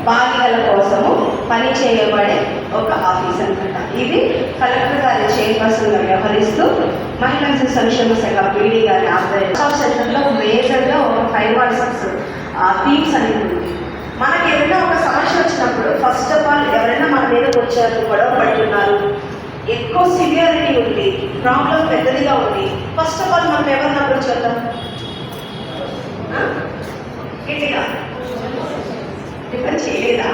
బాలికల కోసము పని చేయబడే ఒక ఆఫీస్ అనమాట. ఇది కలెక్టర్ గారి చైర్పర్సన్గా వ్యవహరిస్తూ మహిళా శిశు సంక్షేమ శాఖ పీడీ గారి ఆధ్వర్యంలో సెంటర్లో మేజర్గా ఒక 5 or 6 థీమ్స్ అనేది ఉంది. మనకి ఏదైనా ఒక సమస్య వచ్చినప్పుడు ఫస్ట్ ఆఫ్ ఆల్ ఎవరైనా మన మీదకి వచ్చారు, గొడవ పడుతున్నారు, ఎక్కువ సివియారిటీ ఉంది, ప్రాబ్లం పెద్దదిగా ఉంది, ఫస్ట్ ఆఫ్ ఆల్ మనం ఎవరిని అప్రోచ్ చేద్దాం? గట్టిగా డిఫరెన్స్ చేయలేదా?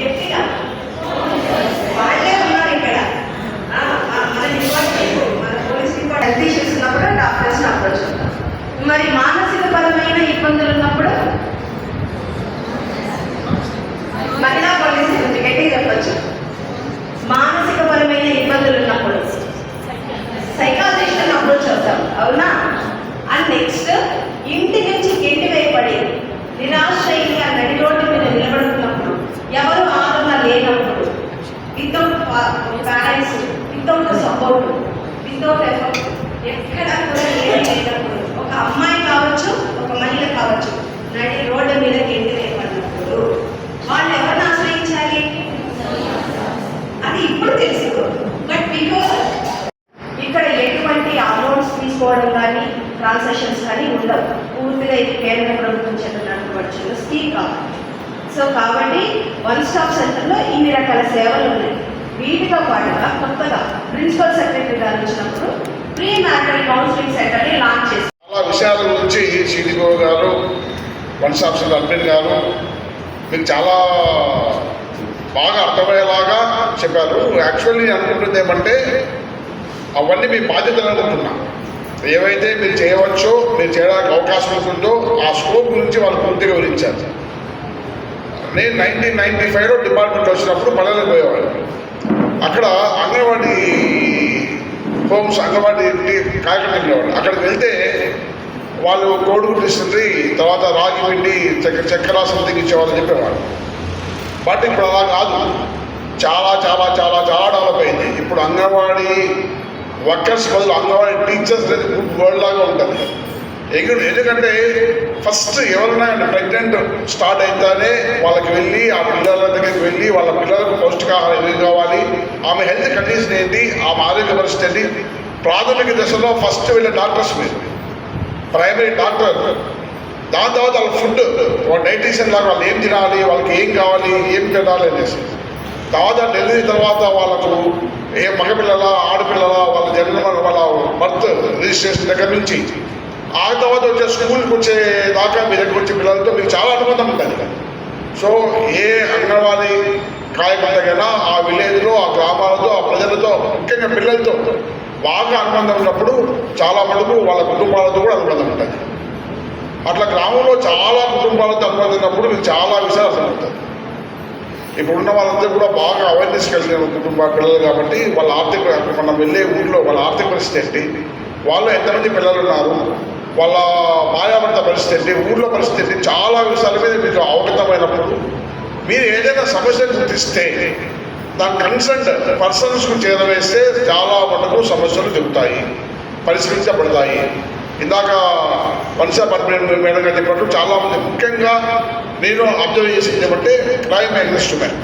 గట్టిగా వాళ్ళే ఉన్నారు ఇక్కడ. మన డిపార్ట్మెంట్, మన పోలీస్ డిపార్ట్మెంట్ హెల్త్ ఇష్యూస్ ఉన్నప్పుడు డాక్టర్స్ని అప్రోచ్ అవుతాం. మరి మానసిక పరమైన ఇబ్బందులు ఉన్నప్పుడు మహిళా పోలీసు గురించి గట్టిగా చెప్పచ్చు. మానసిక పరమైన ఇబ్బందులు ఉన్నప్పుడు సైకాలజిస్ట్ని అప్రోచ్ అవుతాం, అవునా? అండ్ నెక్స్ట్ ఇంటి నుంచి గెంటి వేయబడి నిరాశ్రయంగా నడి రోడ్డు మీద నిలబడుతున్నప్పుడు, ఎవరు ఆదరణ లేనప్పుడు, without parents, without support, without effort, ఎక్కడ కూడా ఏమీ లేనప్పుడు, ఒక అమ్మాయి కావచ్చు, ఒక మహిళ కావచ్చు, నడి రోడ్డు మీద గెంటి వేయబడినప్పుడు వాళ్ళు ఎవరిని ఆశ్రయించాలి? అది ఇప్పుడు తెలుసుకో. బట్ బికాజ్ ఇక్కడ ఎటువంటి అమౌంట్స్ తీసుకోవడం కానీ ట్రాన్సాక్షన్స్ కానీ ఉండవు. పూర్తిగా ఇది కేంద్ర ప్రభుత్వం చేత నడపబడుచున్న స్కీమ్ కాబట్టి. సో కాబట్టి వన్ స్టాప్ సెంటర్లో ఇన్ని రకాల సేవలు ఉన్నాయి. వీటితో పాటుగా కొత్తగా ప్రిన్సిపల్ సెక్రటరీ గారు వచ్చినప్పుడు ప్రీ మ్యారిటల్ కౌన్సిలింగ్ సెంటర్ని లాంచ్ చేశారు. చాలా విషయాల గురించి సిడిఓ గారు, వన్ స్టాప్ సెంటర్ అడ్మిన్ గారు మీకు చాలా బాగా అర్థమయ్యేలాగా చెప్పారు. యాక్చువల్లీ నేను అనుకుంటుంది ఏమంటే అవన్నీ మీ బాధ్యతలు అనుకుంటున్నా. ఏవైతే మీరు చేయవచ్చో, మీరు చేయడానికి అవకాశం ఉంటుందో ఆ స్కోప్ గురించి వాళ్ళు పూర్తిగా వివరించారు. నేను 1995లో డిపార్ట్మెంట్ వచ్చినప్పుడు పల్లెలకు పోయేవాడు. అక్కడ అంగన్వాడీ హోమ్స్, అంగన్వాడీ కార్యక్రమం వెళ్ళేవాడు. అక్కడికి వెళ్తే వాళ్ళు కోడిగుడ్లు ఇస్తుంది, తర్వాత రాగి పిండి, చక్కెర సంథింగ్ ఇచ్చేవాళ్ళని చెప్పేవాడు. బట్ ఇప్పుడు అలా కాదు. చాలా చాలా చాలా చాలా డెవలప్ అయింది. ఇప్పుడు అంగన్వాడీ వర్కర్స్ బదులు అంగన్వాడీ టీచర్స్ అనేది గుడ్ వరల్డ్ లాగా ఉంటుంది. ఎందుకంటే ఫస్ట్ ఎవరైనా ప్రెగ్నెంట్ స్టార్ట్ అయితేనే వాళ్ళకి వెళ్ళి ఆ పిల్లల దగ్గరికి వెళ్ళి వాళ్ళ పిల్లలకు పౌష్టికాహారం ఏమి కావాలి, ఆమె హెల్త్ కండిషన్ ఏంటి, ఆమె ఆరోగ్య పరిస్థితి ఏంటి, ప్రాథమిక దశలో ఫస్ట్ వెళ్ళే డాక్టర్స్ మీరు ప్రైమరీ డాక్టర్. దాని తర్వాత వాళ్ళ ఫుడ్, వాళ్ళ డైటీషియన్ లాగా వాళ్ళు ఏం తినాలి, వాళ్ళకి ఏం కావాలి, ఏం తినాలి అనేసి. తర్వాత డెలివరీ తర్వాత వాళ్ళకు ఏ మగపిల్లల ఆడపిల్లల వాళ్ళ జన్మ, వాళ్ళ బర్త్ రిజిస్ట్రేషన్ దగ్గర నుంచి ఆ తర్వాత వచ్చే స్కూల్కి వచ్చే దాకా మీ దగ్గర వచ్చే పిల్లలతో మీకు చాలా అనుబంధం ఉంటుంది. సో ఏ అంగన్వాడీ కార్యకర్తకైనా ఆ విలేజ్లో, ఆ గ్రామాలతో, ఆ ప్రజలతో, ముఖ్యంగా పిల్లలతో బాగా అనుబంధం ఉన్నప్పుడు చాలా మటుకు వాళ్ళ కుటుంబాలతో కూడా అనుబంధం ఉంటుంది. అట్లా గ్రామంలో చాలా కుటుంబాలతో అనుబంధం ఉన్నప్పుడు మీకు చాలా విషయాలు అర్థమవుతుంది. ఇప్పుడున్న వాళ్ళందరూ కూడా బాగా అవేర్నెస్ కలిగిన కుటుంబ పిల్లలు కాబట్టి వాళ్ళ ఆర్థిక, మనం వెళ్ళే ఊళ్ళో వాళ్ళ ఆర్థిక పరిస్థితి ఏంటి, వాళ్ళు ఎంతమంది పిల్లలు ఉన్నారు, వాళ్ళ భార్యాభర్త పరిస్థితి ఏంటి, ఊళ్ళో పరిస్థితి ఏంటి, చాలా విషయాల మీద మీకు అవగతమైనప్పుడు మీరు ఏదైనా సమస్యను గుర్తిస్తే దాని కన్సర్న్ పర్సన్స్కు చేరవేస్తే చాలా మటుకు సమస్యలు చెబుతాయి, పరిష్కరించబడతాయి. ఇందాక వంశపద్మేణ మేడం గారు చెప్పినట్టు చాలామంది, ముఖ్యంగా నేను అబ్జర్వ్ చేసింది ఏమంటే క్రైమ్ అగెన్స్ట్ ఉమెన్.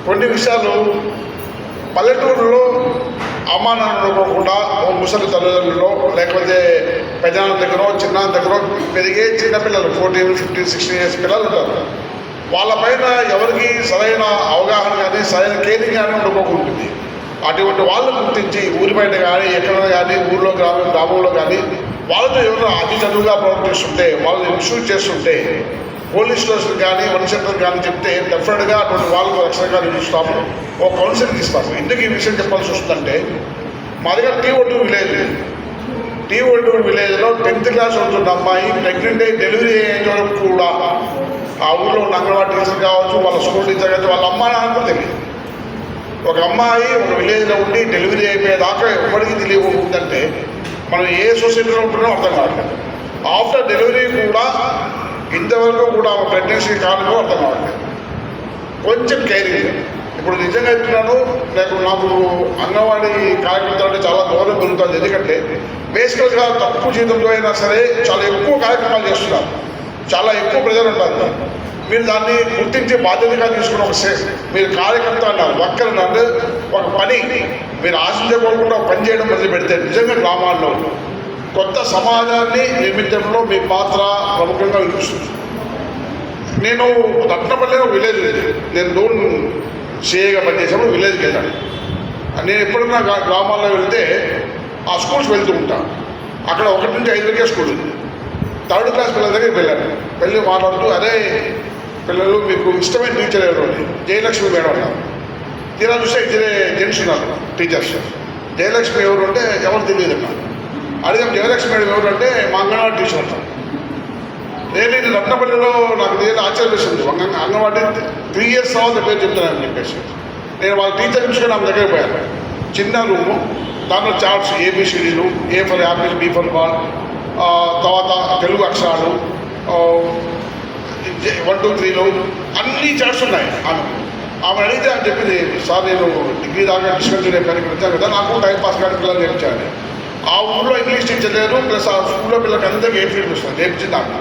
కొన్ని విషయాలు పల్లెటూరులో అమ్మా నాన్న అనుకోకుండా ముసలి తల్లిదండ్రులు లేకపోతే పెద్దనాన్న దగ్గర, చిన్నాన్న దగ్గర పెరిగే చిన్నపిల్లలు 14, 15, 16 years పిల్లలు ఉంటారు. వాళ్ళపైన ఎవరికి సరైన అవగాహన కానీ సరైన కేరింగ్ కానీ ఉండకపోతుంది. అటువంటి వాళ్ళు గుర్తించి ఊరి బయట కానీ ఎక్కడైనా కానీ ఊళ్ళో గ్రామంలో కానీ వాళ్ళతో ఎవరైనా అతి చదువుగా ప్రవర్తిస్తుంటే, వాళ్ళు ఇన్సూర్ చేస్తుంటే పోలీస్ స్టేషన్ కానీ వన్ సెంటర్ కానీ చెప్తే డెఫినెట్గా అటువంటి వాళ్ళకు రక్షణగా నిలుస్తాము, ఒక కౌన్సిలింగ్ ఇస్తాము. ఎందుకు ఈ విషయం చెప్పాల్సి వస్తుందంటే మా దగ్గర T02 విలేజ్, T02 విలేజ్లో 10th క్లాస్ ఉంటున్న అమ్మాయి ప్రెగ్నెంట్ అయ్యి డెలివరీ అయ్యేంత వరకు కూడా ఆ ఊళ్ళో ఉన్న అంగన్వాడీ టీచర్ కావచ్చు, వాళ్ళ స్కూల్ టీచర్ కావచ్చు, వాళ్ళ అమ్మ నాన్న కూడా తెలియదు. ఒక అమ్మాయి ఒక విలేజ్లో ఉండి డెలివరీ అయిపోయేదాకా ఎప్పటికీ తెలియకుందంటే మనం ఏ సొసైటీలో ఉంటున్నామో అర్థం కావట్లేదు. ఆఫ్టర్ డెలివరీ కూడా ఇంతవరకు కూడా ప్రెగ్నెన్సీ కాలంలో అర్థం కావట్లేదు. కొంచెం కేరింగ్. ఇప్పుడు నిజంగా చెప్తున్నాను, నాకు అంగన్వాడీ కార్యకర్తలు అంటే చాలా గౌరవం పెరుగుతుంది. ఎందుకంటే బేసికల్గా తక్కువ జీతంతో అయినా సరే చాలా ఎక్కువ కార్యక్రమాలు చేస్తున్నారు, చాలా ఎక్కువ ప్రజలు ఉంటారు. మీరు దాన్ని గుర్తించి బాధ్యతగా తీసుకుని మీరు కార్యకర్త అన్నారు, వర్కర్ అన్నారు. ఒక పని మీరు ఆశించుకోకుండా ఒక పని చేయడం మొదలు పెడితే నిజంగా గ్రామాల్లో కొత్త సమాజాన్ని నిర్మించడంలో మీ పాత్ర ప్రముఖంగా వినిపిస్తుంది. నేను రత్నపల్లి విలేజ్, నేను లోన్ సిఏగా పనిచేసినప్పుడు విలేజ్కి వెళ్ళాను. నేను ఎప్పుడన్నా గ్రామాల్లో వెళ్తే ఆ స్కూల్స్ వెళ్తూ ఉంటాను. అక్కడ 1 నుంచి 5 వరకే స్కూల్ ఉంది. 3rd క్లాస్ పిల్లల దగ్గరికి వెళ్ళాను. వెళ్ళి మాట్లాడుతూ, అరే పిల్లలు మీకు ఇష్టమైన టీచర్ ఎవరు అని, జయలక్ష్మి మేడం అన్నారు. తీరా చూస్తే ఇద్దరే జెంట్స్ ఉన్నారు టీచర్స్. జయలక్ష్మి ఎవరు అంటే ఎవరు తెలియదు అన్నారు. అడిగాం జయలక్ష్మి మేడం ఎవరు అంటే మా అంగన్వాడీ టీచర్ అంటారు. నేను రత్నపల్లిలో నాకు నేను ఆశ్చర్యపేసింది. అంగన్వాడీ 3 years తర్వాత పేరు చెప్తున్నాను చెప్పేసి నేను వాళ్ళ టీచర్ చూసుకొని ఆమె దగ్గరికి పోయాను. చిన్న రూము, దాంట్లో చార్ట్స్ ABCDలు, A for apple, B for ball, తర్వాత తెలుగు అక్షరాలు 1 2 3లో అన్ని చార్ట్స్ ఉన్నాయి. ఆమె అడిగితే అని చెప్పింది, సార్ నేను డిగ్రీ దాకా డిస్కంటిన్యూ అయిపోయానికి వచ్చాను కదా, నాకు టైం పాస్ కానీ పిల్లలు నేర్పించాను. ఆ ఊళ్ళో ఇంగ్లీష్ టీచర్ లేరు, ప్లస్ ఆ స్కూల్లో పిల్లలకి అందరికీ ఏ ఫీల్డ్ వస్తుంది నేర్పించింది నాకు.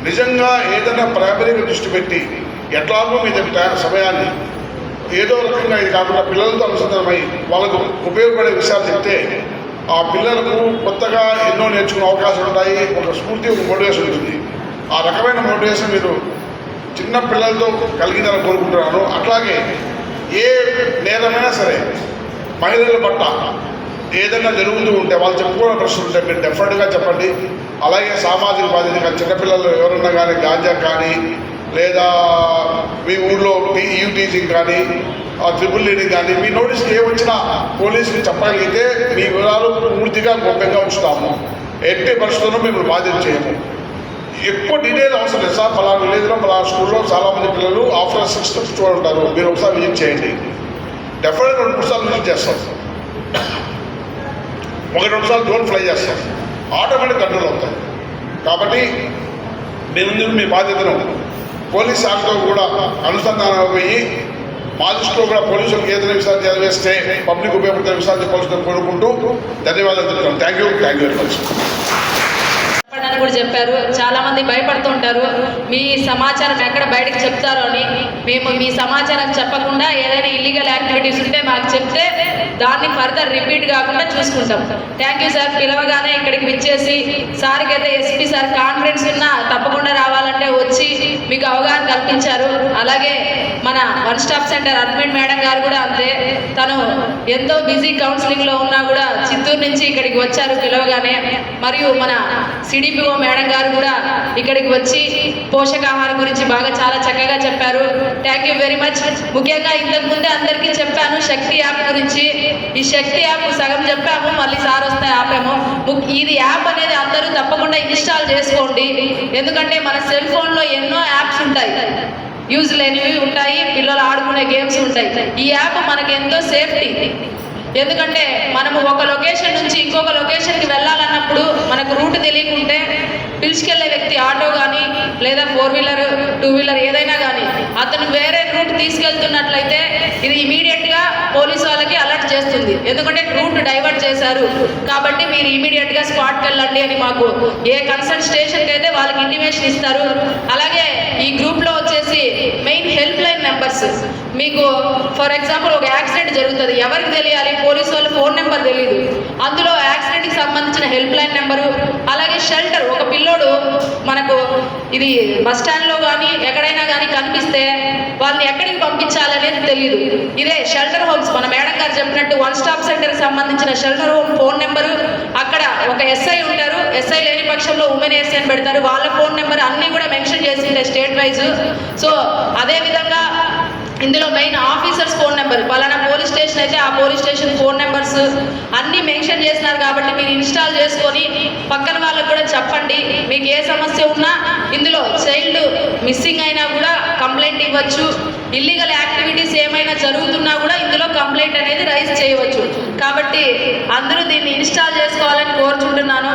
నిజంగా ఏదైనా ప్రైమరీగా దృష్టి పెట్టి ఎట్లాగో మీ సమయాన్ని ఏదో రకంగా ఇది కాకుండా పిల్లలతో అనుసంధానమై వాళ్ళకు ఉపయోగపడే విషయాలు చెప్తే ఆ పిల్లలకు కొత్తగా ఎన్నో నేర్చుకునే అవకాశాలు ఉంటాయి. ఒక స్ఫూర్తి, ఒక మోటివేషన్ ఉంటుంది. ఆ రకమైన మోటివేషన్ మీరు చిన్న పిల్లలతో కలిగిందని కోరుకుంటున్నాను. అట్లాగే ఏ నేరమైనా సరే మహిళల పట్ల ఏదైనా జరుగుతూ ఉంటే వాళ్ళు చెప్పుకోవడం ప్రశ్నలు ఉంటే మీరు డెఫినెట్గా చెప్పండి. అలాగే సామాజిక బాధ్యతగా చిన్నపిల్లలు ఎవరన్నా కానీ గాంజా కానీ లేదా మీ ఊళ్ళో టీజింగ్ కానీ ట్రిపుల్ లీడింగ్ కానీ మీ నోటీస్కి ఏమొచ్చినా పోలీసులు చెప్పగలిగితే మీ వివరాలు పూర్తిగా గోప్యంగా ఉంచుతాము. ఎట్టి పరిస్థితుల్లో మిమ్మల్ని బాధ్యత చేయము. ఎక్కువ డీటెయిల్ అవసరం లేదు సార్, పలానా విలేజ్లో పలానా స్కూల్లో చాలామంది పిల్లలు ఆఫ్టర్ 6th స్టూడెంట్ ఉంటారు, మీరు ఒకసారి విజిట్ చేయండి. డెఫినెట్గా 2 సార్లు విజిట్ చేస్తాం. 1-2 సార్లు డ్రోన్ ఫ్లై చేస్తాం. ఆటోమేటిక్ కంట్రోల్ అవుతాయి. కాబట్టి నేను మీ బాధ్యతను పోలీస్ శాఖతో కూడా అనుసంధానం అయ్యి మా దృష్టిలో కూడా పోలీసులకు ఏదైనా విషయాలు చదివేస్తే పబ్లిక్ ఉపయోగపడే విషయాలు చెప్పాల్సిందని కోరుకుంటూ ధన్యవాదాలు చెప్తాను. Thank you very much. అని కూడా చెప్పారు. చాలామంది భయపడుతుంటారు, మీ సమాచారం ఎక్కడ బయటకు చెప్తారో అని. మేము మీ సమాచారం చెప్పకుండా ఏదైనా ఇల్లీగల్ యాక్టివిటీస్ ఉంటే మాకు చెప్తే దాన్ని ఫర్దర్ రిపీట్ కాకుండా చూసుకుంటాం. Thank you sir. పిలవగానే ఇక్కడికి విచ్చేసి సార్కి అయితే ఎస్పీ సార్ కాన్ఫరెన్స్ ఉన్నా తప్పకుండా రావాలంటే వచ్చి మీకు అవగాహన కల్పించారు. అలాగే మన 1 స్టాప్ సెంటర్ అడ్మిన్ మేడం గారు కూడా అంతే. తను ఎంతో బిజీ కౌన్సిలింగ్లో ఉన్నా కూడా చిత్తూరు నుంచి ఇక్కడికి వచ్చారు పిలవగానే. మరియు మన CDPO మేడం గారు కూడా ఇక్కడికి వచ్చి పోషకాహారం గురించి బాగా చాలా చక్కగా చెప్పారు. Thank you very much. ముఖ్యంగా ఇంతకుముందే అందరికీ చెప్పాను శక్తి యాప్ గురించి. ఈ శక్తి యాప్ సగం చెప్పాము, మళ్ళీ సార్ వస్తే ఆపాము. ఇది యాప్ అనేది అందరూ తప్పకుండా ఇన్స్టాల్ చేసుకోండి. ఎందుకంటే మన సెల్ ఫోన్లో ఎన్నో యాప్స్ ఉంటాయి, యూజ్ లేనివి ఉంటాయి, పిల్లలు ఆడుకునే గేమ్స్ ఉంటాయి. ఈ యాప్ మనకి ఎంతో సేఫ్టీ. ఎందుకంటే మనము ఒక లొకేషన్ నుంచి ఇంకొక లొకేషన్కి వెళ్ళాలన్నప్పుడు మనకు రూట్ తెలియకుంటే పిలుచుకెళ్ళే వ్యక్తి ఆటో కానీ లేదా 4-wheeler 2-wheeler ఏదైనా కానీ అతను వేరే రూట్ తీసుకెళ్తున్నట్లయితే ఇది ఇమీడియట్గా పోలీసు వాళ్ళకి అలర్ట్ చేస్తుంది. ఎందుకంటే రూట్ డైవర్ట్ చేశారు కాబట్టి మీరు ఇమీడియట్గా స్పాట్కి వెళ్ళండి అని మాకు ఏ కన్సర్న్ స్టేషన్కి అయితే వాళ్ళకి ఇంటిమేషన్ ఇస్తారు. అలాగే ఈ గ్రూప్లో వచ్చేసి మెయిన్ హెల్ప్ లైన్ నెంబర్స్. మీకు ఫర్ ఎగ్జాంపుల్ ఒక యాక్సిడెంట్ జరుగుతుంది, ఎవరికి తెలియాలి? పోలీసు వాళ్ళ ఫోన్ నెంబర్ తెలియదు. అందులో యాక్సిడెంట్కి సంబంధించిన హెల్ప్ లైన్ నెంబరు, అలాగే షెల్టర్. ఒక పిల్లోడు మనకు ఇది బస్ స్టాండ్లో కానీ ఎక్కడైనా కానీ కనిపిస్తే వాళ్ళని ఎక్కడికి పంపించాలనేది తెలియదు. ఇదే షెల్టర్ హోమ్స్ మన మేడం గారు చెప్పినట్టు 1 స్టాప్ సెంటర్కి సంబంధించిన షెల్టర్ హోమ్ ఫోన్ నెంబరు. అక్కడ ఒక SI ఉంటారు, SI లేని పక్షంలో ఉమెన్ SI అని పెడతారు. వాళ్ళ ఫోన్ నెంబర్ అన్నీ కూడా మెన్షన్ చేసిండే స్టేట్ వైజ్. సో అదేవిధంగా ఇందులో మెయిన్ ఆఫీసర్స్ ఫోన్ నెంబర్, పలానా పోలీస్ స్టేషన్ అయితే ఆ పోలీస్ స్టేషన్ ఫోన్ నెంబర్స్ అన్నీ మెన్షన్ చేస్తున్నారు. కాబట్టి మీరు ఇన్స్టాల్ చేసుకొని పక్కన వాళ్ళకు కూడా చెప్పండి. మీకు ఏ సమస్య ఉన్నా ఇందులో చైల్డ్ మిస్సింగ్ అయినా కూడా కంప్లైంట్ ఇవ్వచ్చు. ఇల్లీగల్ యాక్టివిటీస్ ఏమైనా జరుగుతున్నా కూడా ఇందులో కంప్లైంట్ అనేది రైజ్ చేయవచ్చు. కాబట్టి అందరూ దీన్ని ఇన్స్టాల్ చేసుకోవాలని కోరుకుంటున్నాను.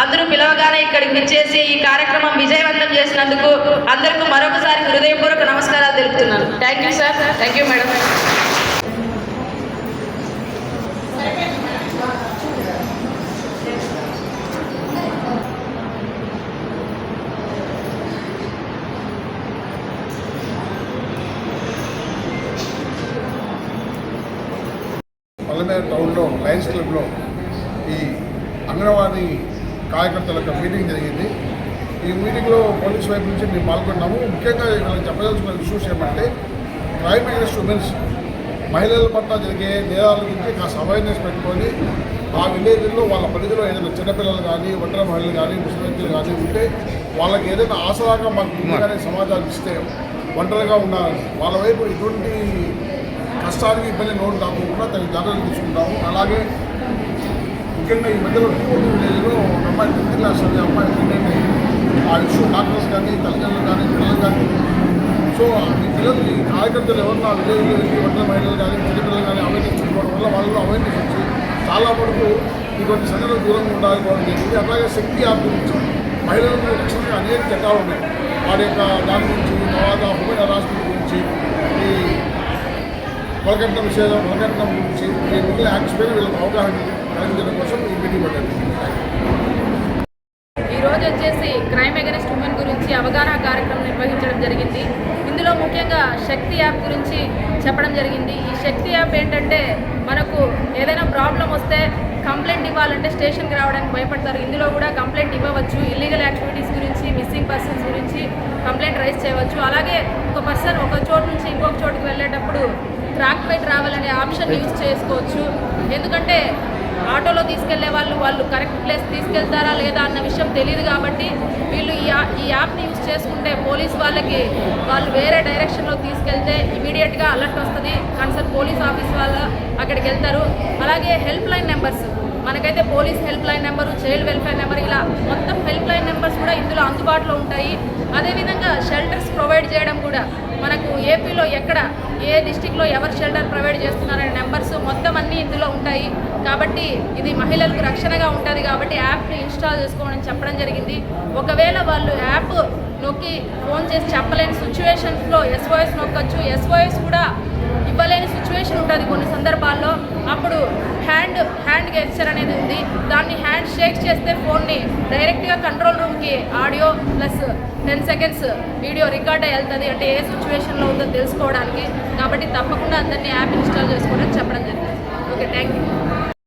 అందరూ పిలవగానే ఇక్కడికి విచ్చేసి ఈ కార్యక్రమం విజయవంతం చేసినందుకు అందరికీ మరొకసారి హృదయపూర్వక నమస్కారాలు తెలుపుతున్నాను. Thank you sir. Thank you madam. క్లబ్లో లయన్స్ క్లబ్లో ఈ అంగన్వాడీ కార్యకర్తల యొక్క మీటింగ్ జరిగింది. ఈ మీటింగ్లో పోలీస్ వైపు నుంచి మేము పాల్గొన్నాము. ముఖ్యంగా వాళ్ళకి చెప్పదలుచుకున్న ఇష్యూస్ ఏమంటే క్రైమ్ అగెన్స్ట్ ఉమెన్స్, మహిళల పట్ల జరిగే నేరాల గురించి కాస్త అవేర్నెస్ పెట్టుకొని ఆ విలేజ్లో వాళ్ళ పరిధిలో ఏదైనా చిన్నపిల్లలు కానీ ఒంటరి మహిళలు కానీ ముస్లిం వ్యక్తులు కానీ ఉంటే వాళ్ళకి ఏదైనా ఆసరాగా మనకు ముందుగానే సమాచారం ఇస్తే ఒంటరిగా ఉన్న వాళ్ళ వైపు ఎటువంటి కష్టానికి ఇబ్బంది నోటు కాకుండా తగిన జాగ్రత్తలు తీసుకుంటాము. అలాగే ముఖ్యంగా ఈ మధ్యలో విలేజ్లో ఒక అమ్మాయి 10th క్లాస్ అనే అమ్మాయి ఏంటంటే ఆ ఇష్యూ డాక్టర్స్ కానీ తల్లిదండ్రులు కానీ పిల్లలు కానీ సో ఈ పిల్లలు ఈ కార్యకర్తలు ఎవరన్నా విలేజ్లో వెళ్ళి ఒంటరి మహిళలు కానీ చిన్నపిల్లలు కానీ అవేర్నెస్ పెట్టుకోవడం వల్ల వాళ్ళలో అవేర్నెస్ వచ్చి చాలా వరకు ఇటువంటి సంఘటనలు దూరంగా ఉండాలని జరిగింది. అలాగే శక్తి యాప్ గురించి మహిళలకు రక్షణగా అనేక చట్టాలు ఉన్నాయి. వారి యొక్క దాని గురించి తర్వాత ఉమెన్ హరాస్మెంట్ గురించి ఈ వరకట్నం విషయం వరకట్నం గురించి ఈ మిగిలిన యాక్ట్స్ పైన వీళ్ళకి అవగాహన కలిగించడం కోసం ఈ మీటింగ్ పెట్టండి. ఈరోజు వచ్చేసి క్రైమ్ అగెనిస్ట్ ఉమెన్ గురించి అవగాహన కార్యక్రమం నిర్వహించడం జరిగింది. ఇందులో ముఖ్యంగా శక్తి యాప్ గురించి చెప్పడం జరిగింది. ఈ శక్తి యాప్ ఏంటంటే మనకు ఏదైనా ప్రాబ్లం వస్తే కంప్లైంట్ ఇవ్వాలంటే స్టేషన్కి రావడానికి భయపడతారు. ఇందులో కూడా కంప్లైంట్ ఇవ్వవచ్చు. ఇల్లీగల్ యాక్టివిటీస్ గురించి, మిస్సింగ్ పర్సన్స్ గురించి కంప్లైంట్ రైజ్ చేయవచ్చు. అలాగే ఒక పర్సన్ ఒక చోటు నుంచి ఇంకొక చోటుకి వెళ్ళేటప్పుడు ట్రాక్ బై ట్రావెల్ అనే ఆప్షన్ యూజ్ చేసుకోవచ్చు. ఎందుకంటే ఆటోలో తీసుకెళ్లే వాళ్ళు కరెక్ట్ ప్లేస్ తీసుకెళ్తారా లేదా అన్న విషయం తెలియదు కాబట్టి వీళ్ళు ఈ యాప్ని యూజ్ చేసుకుంటే పోలీస్ వాళ్ళకి వాళ్ళు వేరే డైరెక్షన్లో తీసుకెళ్తే ఇమీడియట్గా అలర్ట్ వస్తుంది. కన్సర్న్ పోలీస్ ఆఫీస్ వాళ్ళు అక్కడికి వెళ్తారు. అలాగే హెల్ప్ లైన్ నెంబర్స్ మనకైతే police help line number, child welfare number ఇలా మొత్తం హెల్ప్ లైన్ నెంబర్స్ కూడా ఇందులో అందుబాటులో ఉంటాయి. అదేవిధంగా షెల్టర్స్ ప్రొవైడ్ చేయడం కూడా మనకు ఏపీలో ఎక్కడ ఏ డిస్టిక్లో ఎవరు షెల్టర్ ప్రొవైడ్ చేస్తున్నారనే నెంబర్స్ మొత్తం అన్నీ ఇందులో ఉంటాయి. కాబట్టి ఇది మహిళలకు రక్షణగా ఉంటుంది కాబట్టి యాప్ని ఇన్స్టాల్ చేసుకోమని చెప్పడం జరిగింది. ఒకవేళ వాళ్ళు యాప్ నొక్కి ఫోన్ చేసి చెప్పలేని సిచ్యువేషన్స్లో SOS నొక్కచ్చు. SOS కూడా ఇవ్వలేని సిచ్యువేషన్ ఉంటుంది కొన్ని సందర్భాల్లో. అప్పుడు హ్యాండ్ గెస్చర్ అనేది ఉంది. దాన్ని హ్యాండ్ షేక్ చేస్తే ఫోన్ని డైరెక్ట్గా కంట్రోల్ రూమ్కి audio plus 10 seconds video record అయ్యి వెళ్తుంది. అంటే ఏ సిచ్యువేషన్లో ఉందో తెలుసుకోవడానికి. కాబట్టి తప్పకుండా అందరినీ యాప్ ఇన్స్టాల్ చేసుకోవడానికి చెప్పడం జరిగింది. Okay, thank you.